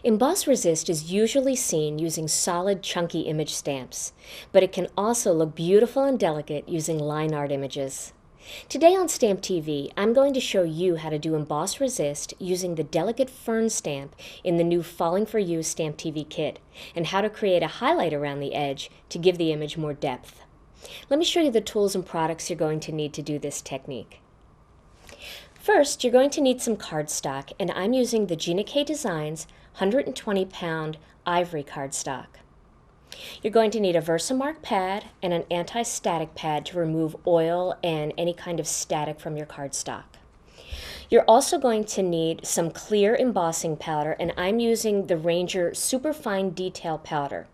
Emboss Resist is usually seen using solid, chunky image stamps, but it can also look beautiful and delicate using line art images. Today on Stamp TV, I'm going to show you how to do Emboss Resist using the delicate fern stamp in the new Falling For You Stamp TV kit, and how to create a highlight around the edge to give the image more depth. Let me show you the tools and products you're going to need to do this technique. First, you're going to need some cardstock, and I'm using the Gina Designs 120-pound ivory cardstock. You're going to need a Versamark pad and an anti-static pad to remove oil and any kind of static from your cardstock. You're also going to need some clear embossing powder, and I'm using the Ranger Superfine Detail Powder.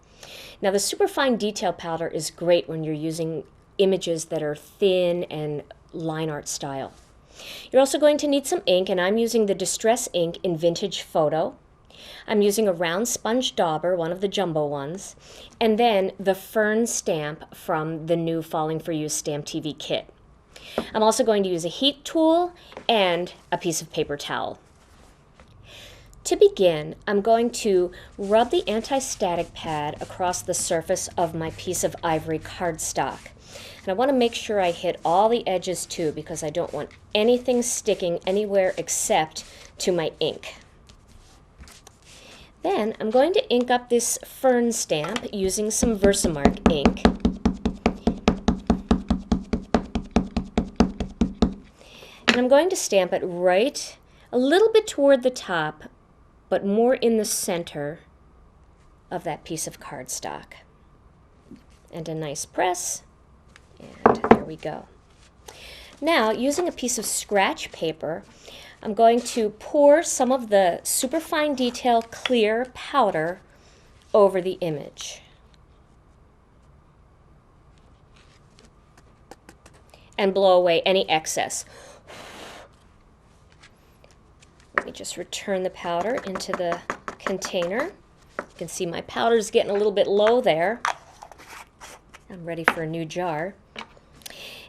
Now, the Superfine Detail Powder is great when you're using images that are thin and line art style. You're also going to need some ink, and I'm using the Distress ink in Vintage Photo. I'm using a round sponge dauber, one of the jumbo ones, and then the fern stamp from the new Falling For You Stamp TV kit. I'm also going to use a heat tool and a piece of paper towel. To begin, I'm going to rub the anti-static pad across the surface of my piece of ivory cardstock. And I want to make sure I hit all the edges too, because I don't want anything sticking anywhere except to my ink. Then I'm going to ink up this fern stamp using some Versamark ink. And I'm going to stamp it right a little bit toward the top, but more in the center of that piece of cardstock. And a nice press, and there we go. Now, using a piece of scratch paper, I'm going to pour some of the Superfine Detail clear powder over the image. And blow away any excess. Let me just return the powder into the container. You can see my powder's getting a little bit low there. I'm ready for a new jar.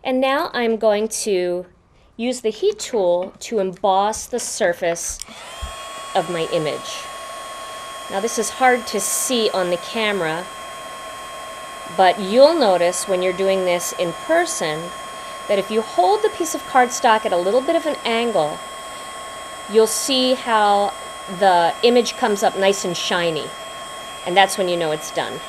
And now I'm going to use the heat tool to emboss the surface of my image. Now, this is hard to see on the camera, but you'll notice when you're doing this in person that if you hold the piece of cardstock at a little bit of an angle, you'll see how the image comes up nice and shiny, and that's when you know it's done.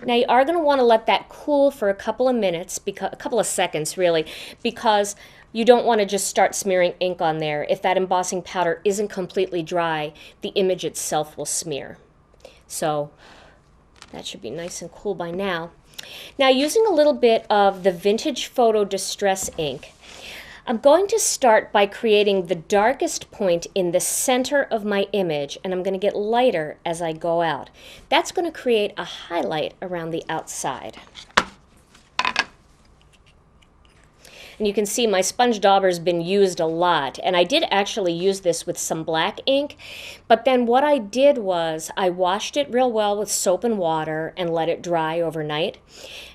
Now, you are going to want to let that cool for a couple of minutes, a couple of seconds really, because you don't want to just start smearing ink on there. If that embossing powder isn't completely dry, the image itself will smear. So that should be nice and cool by now. Now, using a little bit of the Vintage Photo Distress ink, I'm going to start by creating the darkest point in the center of my image, and I'm going to get lighter as I go out. That's going to create a highlight around the outside. And you can see my sponge dauber's been used a lot, and I did actually use this with some black ink, but then what I did was I washed it real well with soap and water and let it dry overnight.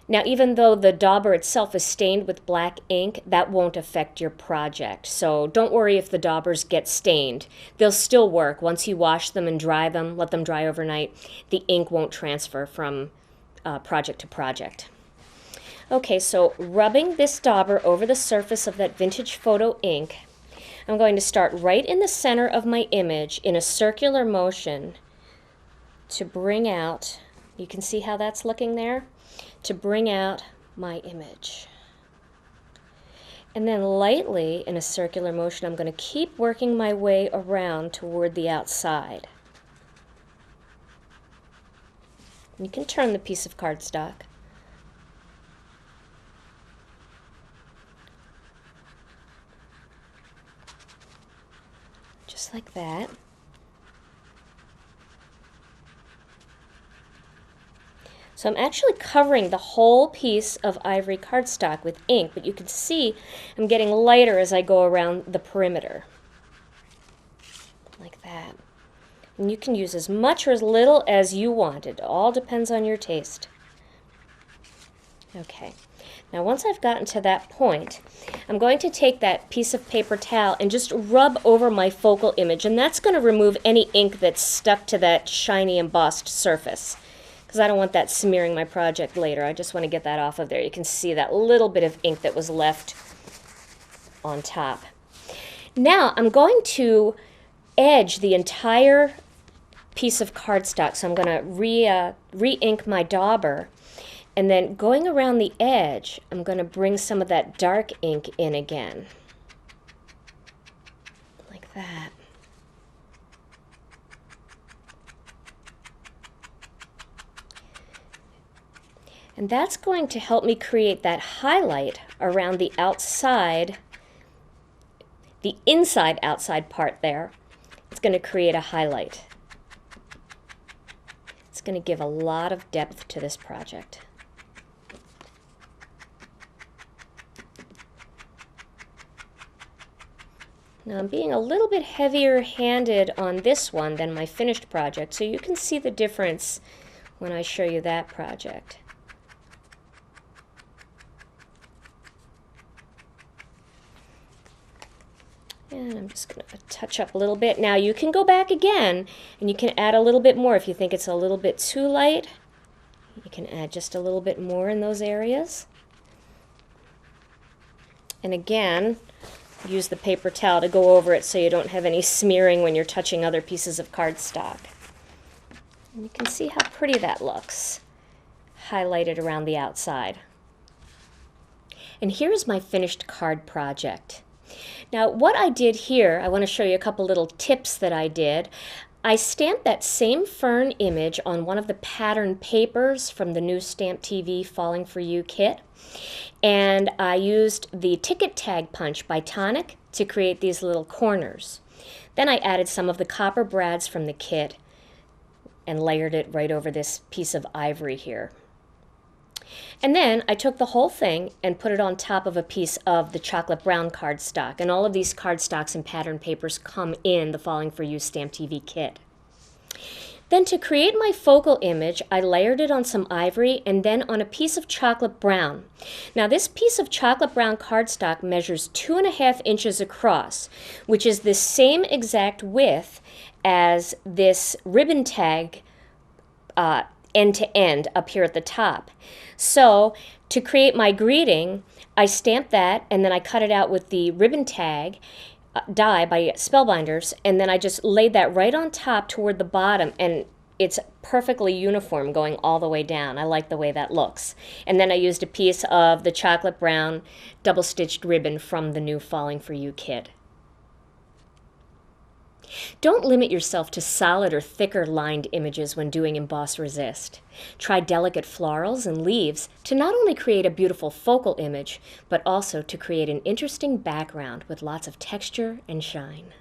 Now, even though the dauber itself is stained with black ink, that won't affect your project. So don't worry if the daubers get stained. They'll still work. Once you wash them and dry them, let them dry overnight, the ink won't transfer from project to project. Okay, so rubbing this dauber over the surface of that Vintage Photo ink, I'm going to start right in the center of my image in a circular motion to bring out, you can see how that's looking there? To bring out my image. And then lightly, in a circular motion, I'm going to keep working my way around toward the outside. You can turn the piece of cardstock. Just like that. So I'm actually covering the whole piece of ivory cardstock with ink, but you can see I'm getting lighter as I go around the perimeter. Like that. And you can use as much or as little as you want. It all depends on your taste. Okay. Now once I've gotten to that point, I'm going to take that piece of paper towel and just rub over my focal image, and that's going to remove any ink that's stuck to that shiny embossed surface, because I don't want that smearing my project later. I just want to get that off of there. You can see that little bit of ink that was left on top. Now I'm going to edge the entire piece of cardstock, so I'm going to re-ink my dauber. And then going around the edge, I'm going to bring some of that dark ink in again. Like that. And that's going to help me create that highlight around the outside, the inside-outside part there. It's going to create a highlight. It's going to give a lot of depth to this project. Now I'm being a little bit heavier handed on this one than my finished project, so you can see the difference when I show you that project. And I'm just going to touch up a little bit. Now you can go back again and you can add a little bit more if you think it's a little bit too light. You can add just a little bit more in those areas. And again, use the paper towel to go over it so you don't have any smearing when you're touching other pieces of cardstock. And you can see how pretty that looks, highlighted around the outside. And here's my finished card project. Now what I did here, I want to show you a couple little tips that I did. I stamped that same fern image on one of the pattern papers from the new Stamp TV Falling For You kit. And I used the ticket tag punch by Tonic to create these little corners. Then I added some of the copper brads from the kit and layered it right over this piece of ivory here. And then I took the whole thing and put it on top of a piece of the chocolate brown cardstock. And all of these cardstocks and pattern papers come in the Falling For You Stamp TV kit. Then to create my focal image, I layered it on some ivory and then on a piece of chocolate brown. Now this piece of chocolate brown cardstock measures 2.5 inches across, which is the same exact width as this ribbon tag end to end up here at the top. So to create my greeting, I stamped that and then I cut it out with the ribbon tag die by Spellbinders, and then I just laid that right on top toward the bottom, and it's perfectly uniform going all the way down. I like the way that looks. And then I used a piece of the chocolate brown double-stitched ribbon from the new Falling For You kit. Don't limit yourself to solid or thicker lined images when doing Emboss Resist. Try delicate florals and leaves to not only create a beautiful focal image, but also to create an interesting background with lots of texture and shine.